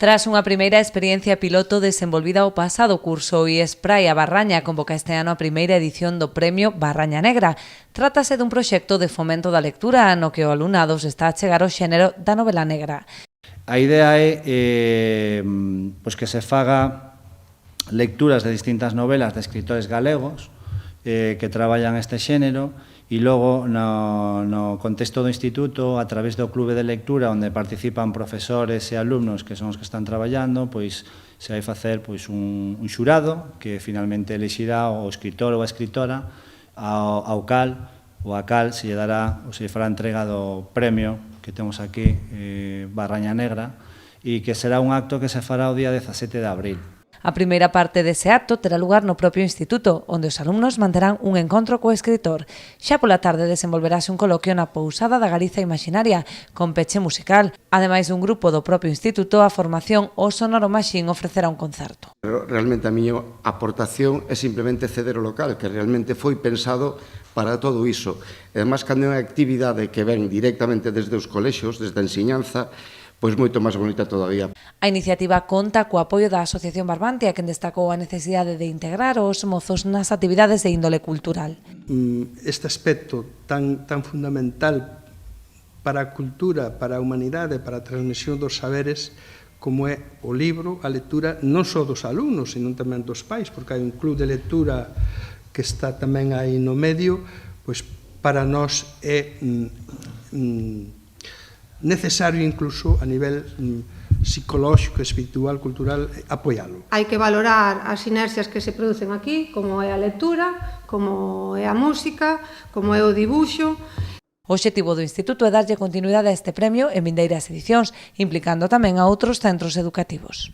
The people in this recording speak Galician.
Tras unha primeira experiencia piloto desenvolvida o pasado curso, o IESPRAI a Barraña convoca este ano a primeira edición do Premio Barraña Negra. Trátase dun proxecto de fomento da lectura no que o alumnado se está a chegar ao xénero da novela negra. A idea é que se faga lecturas de distintas novelas de escritores galegos que traballan este xénero e logo no contexto do instituto, a través do clube de lectura onde participan profesores e alumnos que son os que están traballando, pois se vai facer un xurado que finalmente elixirá o escritor ou a escritora ao cal ou a cal se lle dará ou se lle fará entrega do premio que temos aquí, Barraña Negra, e que será un acto que se fará o día 17 de abril. A primeira parte dese acto terá lugar no propio instituto, onde os alumnos manterán un encontro co escritor. Xa pola tarde desenvolverase un coloquio na Pousada da Galiza Imaxinaria, con peche musical. Ademais dun grupo do propio instituto, a formación O Sonoro Machín ofrecerá un concerto. Realmente a miña aportación é simplemente ceder o local, que realmente foi pensado para todo iso. E además, cando é unha actividade que ven directamente desde os colexios, desde a ensiñanza, pois moito máis bonita todavía. A iniciativa conta co apoio da Asociación Barbantia, quen destacou a necesidade de integrar os mozos nas actividades de índole cultural. Este aspecto tan fundamental para a cultura, para a humanidade, para a transmisión dos saberes, como é o libro, a lectura, non só dos alumnos, sino tamén dos pais, porque hai un club de lectura que está tamén aí no medio, pois para nós é necesario incluso a nivel psicolóxico, espiritual, cultural, apoialo. Hai que valorar as sinerxias que se producen aquí, como é a lectura, como é a música, como é o dibuixo. O obxectivo do Instituto é darlle continuidade a este premio en vindeiras edicións, implicando tamén a outros centros educativos.